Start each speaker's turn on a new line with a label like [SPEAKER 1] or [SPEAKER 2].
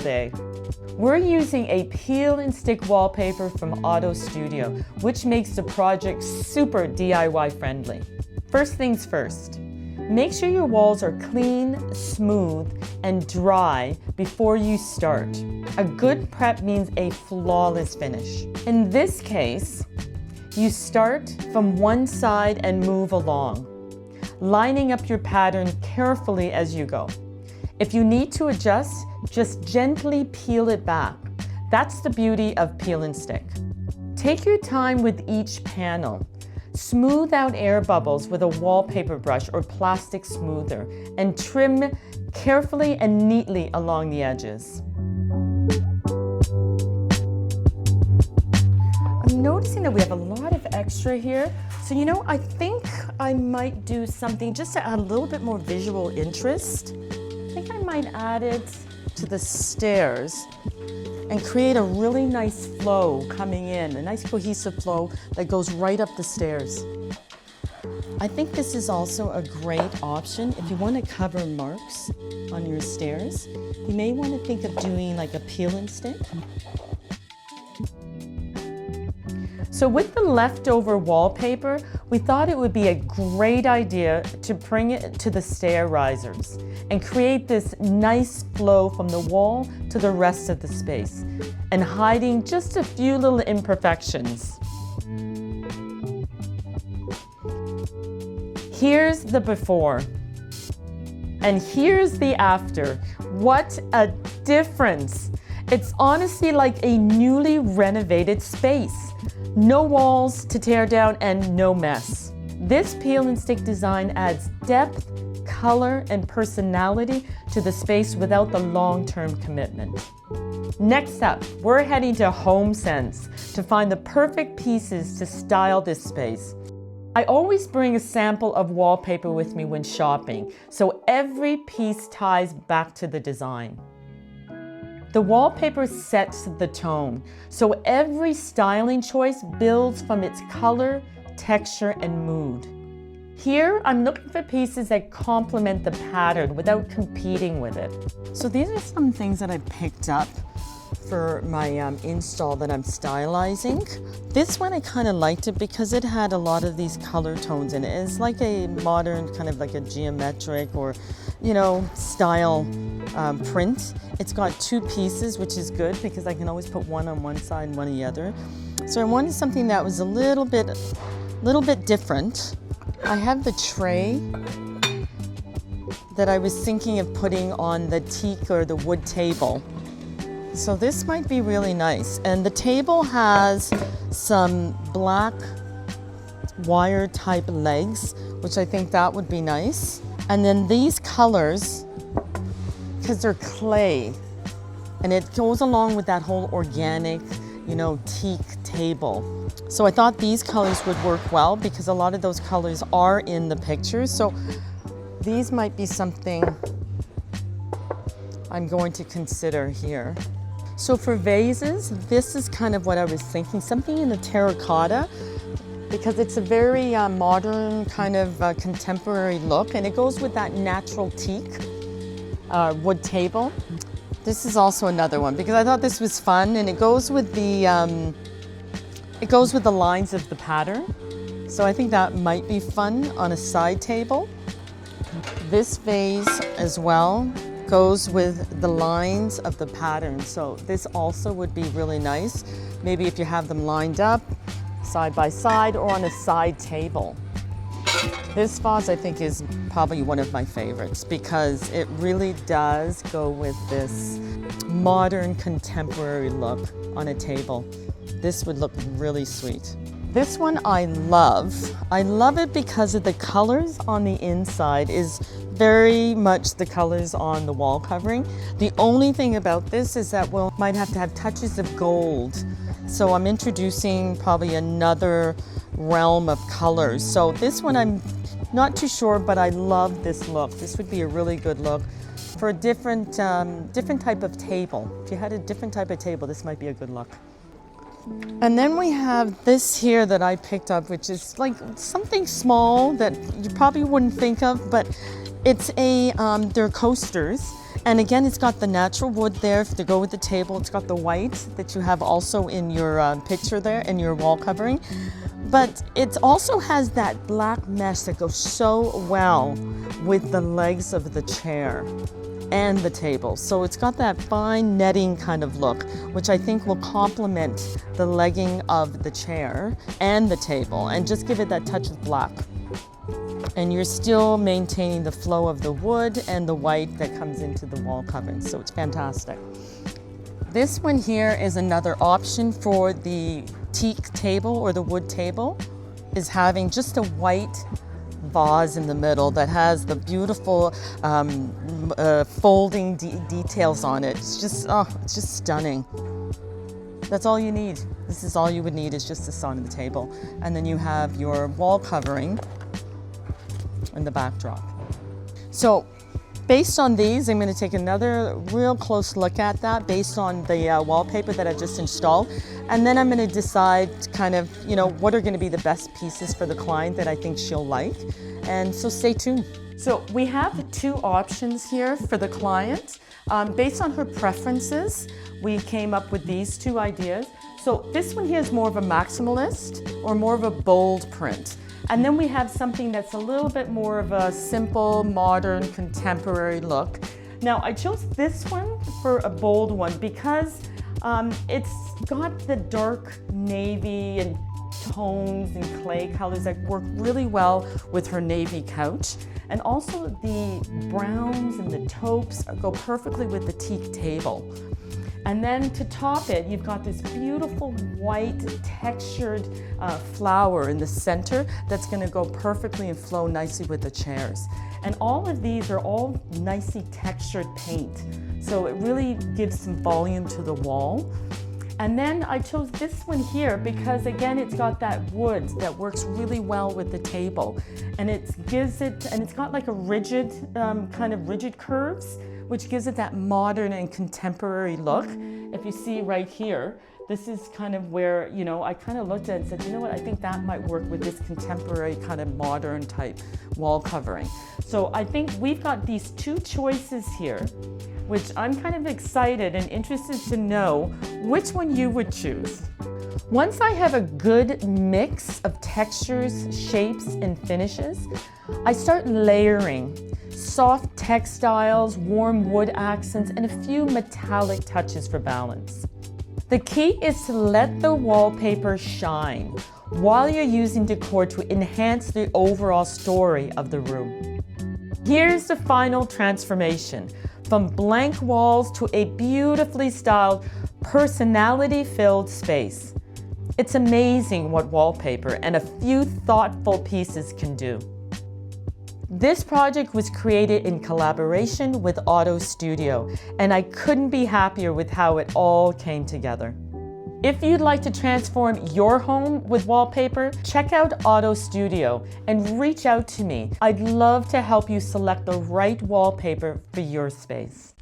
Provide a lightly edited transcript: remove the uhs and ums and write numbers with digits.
[SPEAKER 1] day. We're using a peel and stick wallpaper from Otto Studio, which makes the project super DIY friendly. First things first, make sure your walls are clean, smooth, and dry before you start. A good prep means a flawless finish. In this case, you start from one side and move along, lining up your pattern carefully as you go. If you need to adjust, just gently peel it back. That's the beauty of peel and stick. Take your time with each panel. Smooth out air bubbles with a wallpaper brush or plastic smoother and trim carefully and neatly along the edges. I'm noticing that we have a lot of extra here. So I think I might do something just to add a little bit more visual interest. I think I might add it to the stairs and create a really nice flow coming in, a nice cohesive flow that goes right up the stairs. I think this is also a great option if you want to cover marks on your stairs. You may want to think of doing like a peel and stick. So with the leftover wallpaper, we thought it would be a great idea to bring it to the stair risers and create this nice flow from the wall to the rest of the space and hiding just a few little imperfections. Here's the before and here's the after. What a difference! It's honestly like a newly renovated space. No walls to tear down and no mess. This peel and stick design adds depth, color, and personality to the space without the long-term commitment. Next up, we're heading to HomeSense to find the perfect pieces to style this space. I always bring a sample of wallpaper with me when shopping, so every piece ties back to the design. The wallpaper sets the tone, so every styling choice builds from its color, texture, and mood. Here, I'm looking for pieces that complement the pattern without competing with it. So these are some things that I picked up for my install that I'm stylizing. This one I kind of liked it because it had a lot of these color tones in it. It's like a modern kind of like a geometric or style print. It's got two pieces, which is good because I can always put one on one side and one on the other. So I wanted something that was a little bit different. I have the tray that I was thinking of putting on the teak or the wood table. So this might be really nice. And the table has some black wire type legs, which I think that would be nice. And then these colors, because they're clay, and it goes along with that whole organic, teak table. So I thought these colors would work well because a lot of those colors are in the pictures. So these might be something I'm going to consider here. So for vases, this is kind of what I was thinking, something in the terracotta, because it's a very modern kind of contemporary look, and it goes with that natural teak wood table. This is also another one because I thought this was fun, and it goes with the lines of the pattern. So I think that might be fun on a side table. This vase as well goes with the lines of the pattern. So this also would be really nice. Maybe if you have them lined up side by side or on a side table. This vase I think is probably one of my favorites because it really does go with this modern contemporary look on a table. This would look really sweet. This one I love. I love it because of the colors on the inside is very much the colors on the wall covering. The only thing about this is that we might have to have touches of gold. So I'm introducing probably another realm of colors. So this one I'm not too sure, but I love this look. This would be a really good look for a different type of table. If you had a different type of table, this might be a good look. And then we have this here that I picked up, which is like something small that you probably wouldn't think of, but it's they're coasters, And again, it's got the natural wood there to go with the table. It's got the white that you have also in your picture there, in your wall covering. But it also has that black mesh that goes so well with the legs of the chair and the table. So it's got that fine netting kind of look, which I think will complement the legging of the chair and the table and just give it that touch of black. And you're still maintaining the flow of the wood and the white that comes into the wall covering, so it's fantastic. This one here is another option for the teak table or the wood table, is having just a white vase in the middle that has the beautiful folding details on it. It's just stunning. That's all you need. This is all you would need, is just this on the table. And then you have your wall covering and the backdrop. So based on these, I'm going to take another real close look at that based on the wallpaper that I've just installed. And then I'm going to decide kind of, what are going to be the best pieces for the client that I think she'll like. And so stay tuned. So we have two options here for the client. Based on her preferences, we came up with these two ideas. So this one here is more of a maximalist or more of a bold print. And then we have something that's a little bit more of a simple, modern, contemporary look. Now, I chose this one for a bold one because it's got the dark navy and tones and clay colors that work really well with her navy couch. And also the browns and the taupes go perfectly with the teak table. And then to top it, you've got this beautiful white textured flower in the center that's going to go perfectly and flow nicely with the chairs. And all of these are all nicely textured paint. So it really gives some volume to the wall. And then I chose this one here because, again, it's got that wood that works really well with the table. And it's got like a rigid, kind of rigid curves, which gives it that modern and contemporary look. If you see right here, this is kind of where, I kind of looked at it and said, I think that might work with this contemporary kind of modern type wall covering. So I think we've got these two choices here, which I'm kind of excited and interested to know which one you would choose. Once I have a good mix of textures, shapes, and finishes, I start layering soft textiles, warm wood accents, and a few metallic touches for balance. The key is to let the wallpaper shine while you're using decor to enhance the overall story of the room. Here's the final transformation, from blank walls to a beautifully styled, personality-filled space. It's amazing what wallpaper and a few thoughtful pieces can do. This project was created in collaboration with Otto Studio, and I couldn't be happier with how it all came together. If you'd like to transform your home with wallpaper, check out Otto Studio and reach out to me. I'd love to help you select the right wallpaper for your space.